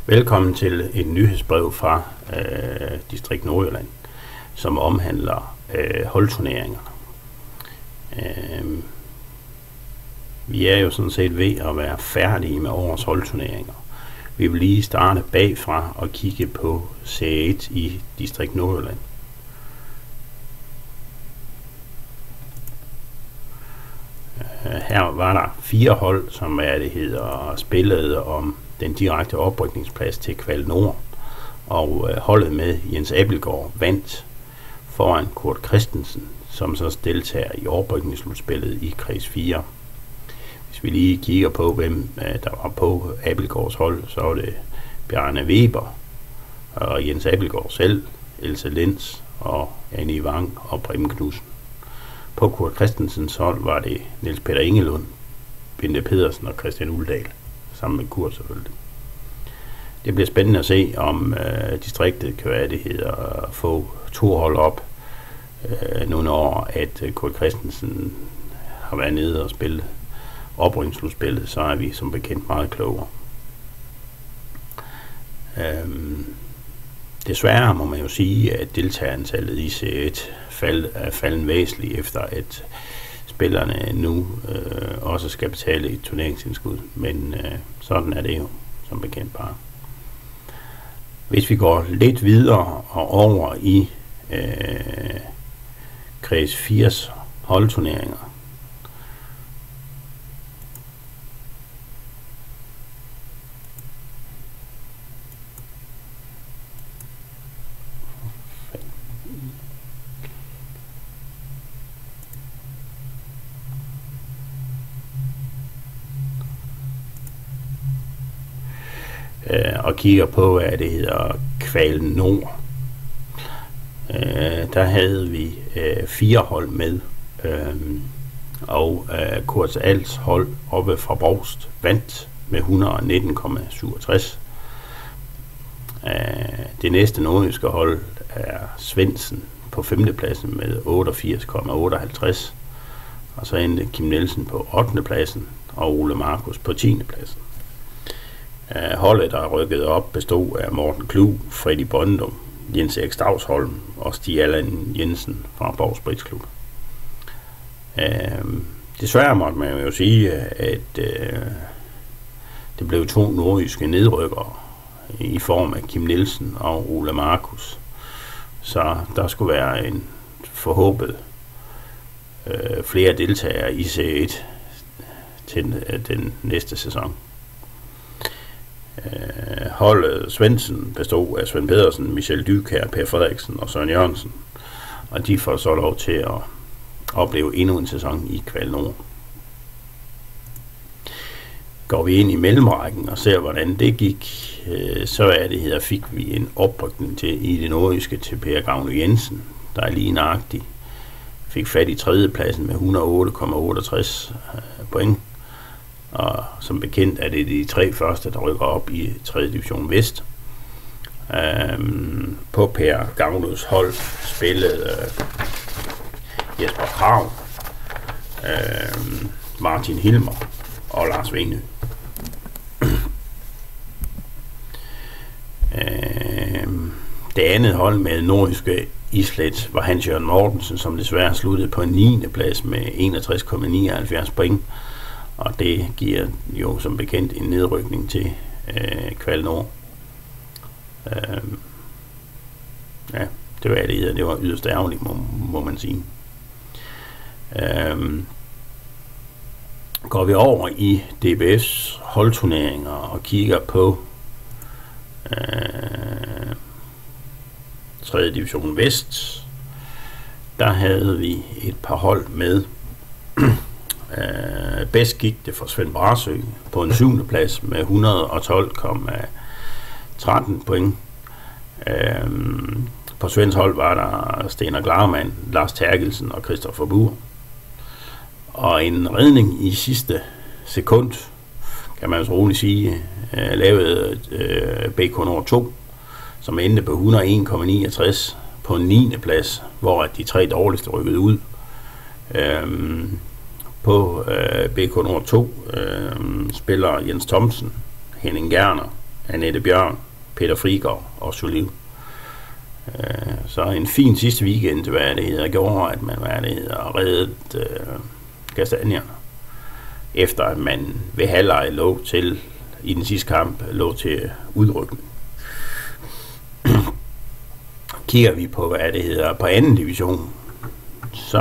Velkommen til et nyhedsbrev fra Distrikt Nordjylland, som omhandler holdturneringer. Vi er jo sådan set ved at være færdige med årets holdturneringer. Vi vil lige starte bagfra og kigge på Serie 1 i Distrikt Nordjylland. Her var der 4 hold, som spillede om den direkte oprykningsplads til Kval Nord, og holdet med Jens Abildgaard vandt foran Kurt Christensen, som så deltager i oprykningsslutspillet i kreds 4. Hvis vi lige kigger på, hvem der var på Abildgaards hold, så var det Bjarne Weber og Jens Abildgaard selv, Else Lenz og Annie Wang og Preben Knudsen. På Kurt Christensens hold var det Niels Peter Ingelund, Bente Pedersen og Christian Uldal, sammen med Kurt selvfølgelig. Det bliver spændende at se, om distriktet kan få 2 hold op nu når at Kurt Christensen har været nede og spille oprykningsslutspillet, så er vi som bekendt meget klogere. Desværre må man jo sige, at deltagerantallet i Serie 1 er faldet væsentligt, efter at spillerne nu også skal betale et turneringsindskud, men sådan er det jo som bekendt bare. Hvis vi går lidt videre og over i kreds 4's holdturneringer, og kigger på, hvad det hedder Kval Nord. Der havde vi 4 hold med, og Kurt Als hold oppe fra Brovst vandt med 119,67. Det næste nordjyske hold er Svendsen på 5. pladsen med 88,58, og så endte Kim Nielsen på 8. pladsen og Ole Markus på 10. pladsen. Holdet, der rykket op, bestod af Morten Klug, Freddy Bondum, Jens Erik Stavsholm og Stig Allan Jensen fra Borgs Bridgeklub. Desværre måtte man jo sige, at det blev 2 nordjyske nedrykkere i form af Kim Nielsen og Ole Markus. Så der skulle være en forhåbet flere deltagere i Serie 1 til den næste sæson. Holdet Svendsen bestod af Svend Pedersen, Michel Dykær, Per Frederiksen og Søren Jørgensen, og de får så lov til at opleve endnu en sæson i Kval Nord. Går vi ind i mellemrækken og ser, hvordan det gik, så fik vi en oprykning til i det nordjyske til Per Gavne Jensen, der er lige nøjagtigt fik fat i 3. pladsen med 108,68 point. Og som bekendt er det de 3 første, der rykker op i 3. division Vest. På Per Gavnus hold spillede Jesper Krav, Martin Hilmer og Lars Vene. Det andet hold med nordjyske islet var Hans Jørgen Mortensen, som desværre sluttede på en 9. plads med 61,79 point. Og det giver jo som bekendt en nedrykning til Kval Nord. Ja, det var det. Det var yderst ærgerligt, må man sige. Går vi over i DBS holdturneringer og kigger på 3. division Vest, der havde vi et par hold med. Bedst gik det for Svend Brarsø på en 7. plads med 112,13 point. På Svends hold var der Stener Glarmann, Lars Terkelsen og Christoffer Buhr. Og en redning i sidste sekund, kan man så roligt sige, lavede BK Nord 2, som endte på 101,69 på en 9. plads, hvor de 3 dårligste rykkede ud. På BK Nord 2 spiller Jens Thomsen, Henning Gerner, Annette Bjørn, Peter Frigård og Soliv. Så en fin sidste weekend, hvad det hedder, gjorde, at man reddede kastanjerne, efter at man ved halvleg lå til, i den sidste kamp, lå til udrykning. Kigger vi på, hvad det hedder, på anden division, så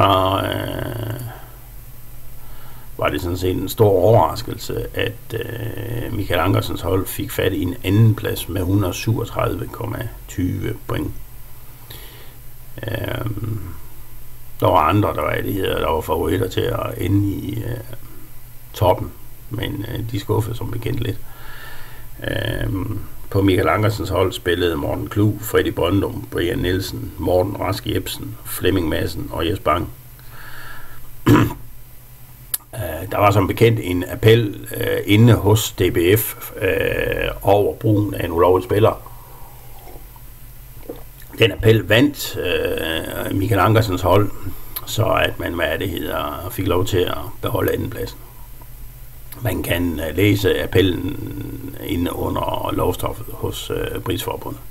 var det sådan set en stor overraskelse, at Michael Ankersens hold fik fat i en anden plads med 137,20 point. Der var andre, der var favoritter til at ende i toppen, men de skuffede som bekendt lidt. På Michael Ankersens hold spillede Morten Klug, Freddy Brøndum, Brian Nielsen, Morten Rask Jebsen, Flemming Madsen og Jes Bang. Der var som bekendt en appel inde hos DBF over brugen af en ulovlig spiller. Den appel vandt Michael Ankersens hold, så at man fik lov til at beholde andenpladsen. Man kan læse appellen inde under lovstoffet hos Prisforbundet.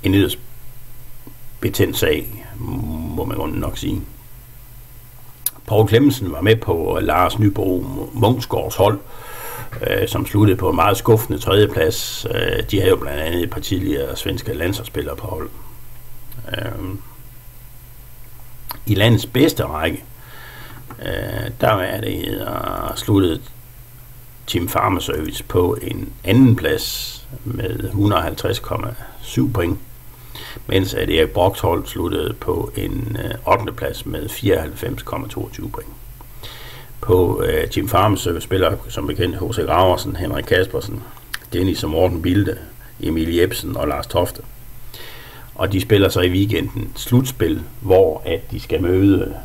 En yderst betændt sag, må man nok sige. Poul Clemmensen var med på Lars Nybro Munksgaards hold, som sluttede på en meget skuffende tredjeplads. De havde jo blandt andet et par tidligere svenske landsholdsspillere på hold. I landets bedste række, der sluttede Team Pharma Service på en anden plads med 150,7 point, mens at Erik Brocks hold sluttede på en 8. plads med 94,22 point. På Team Pharma Service spiller som bekendt H.C. Graversen, Henrik Kaspersen, Dennis og Morten Bilde, Emil Jebsen og Lars Tofte. Og de spiller så i weekenden slutspil, hvor at de skal møde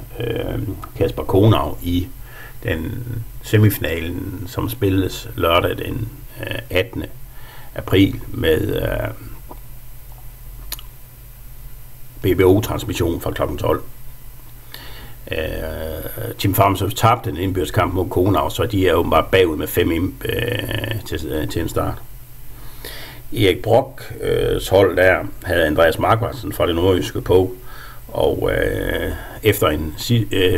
Kasper Konav i den semifinalen, som spilles lørdag den 18. april med BBO-transmission fra kl. 12. Team Pharma Service tabte den indbyrdskamp mod Konav, så de er jo bare bagud med 5 til en start. Erik Brocks hold der havde Andreas Markvartsen fra det nordjyske på, og efter en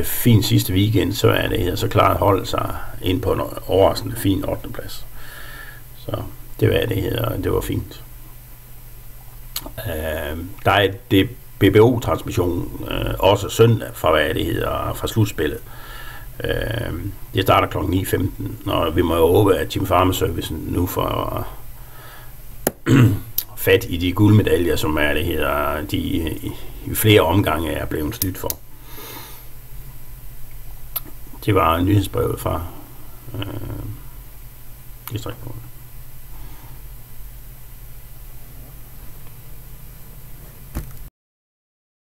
fin sidste weekend, så klarede holdet sig ind på en overraskende fin 8. plads. Så det var fint. Der er det BBO-transmission også søndag fra slutspillet. Det starter kl. 9:15, og vi må jo håbe, at Team Pharma Service nu får fat i de guldmedaljer, som de i flere omgange er blevet snydt for. Det var nyhedsbrevet fra distriktsrådet.